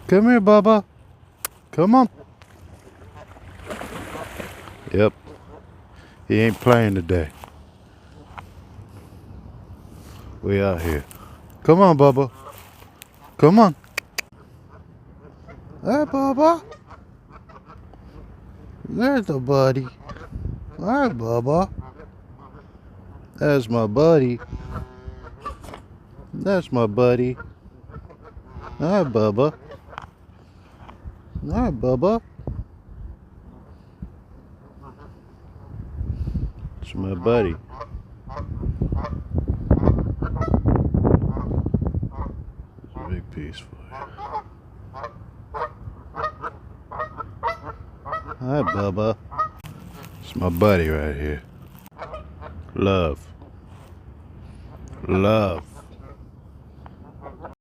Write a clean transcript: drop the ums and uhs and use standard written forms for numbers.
Come here, Bubba. Come on. Yep. He ain't playing today. We out here. Come on, Bubba. Come on. Hey, Bubba. There's the buddy. Hi, Bubba. That's my buddy. That's my buddy. Hi, Bubba. Hi, Bubba. It's my buddy. It's a big piece for you. Hi, Bubba. It's my buddy right here. Love. Love.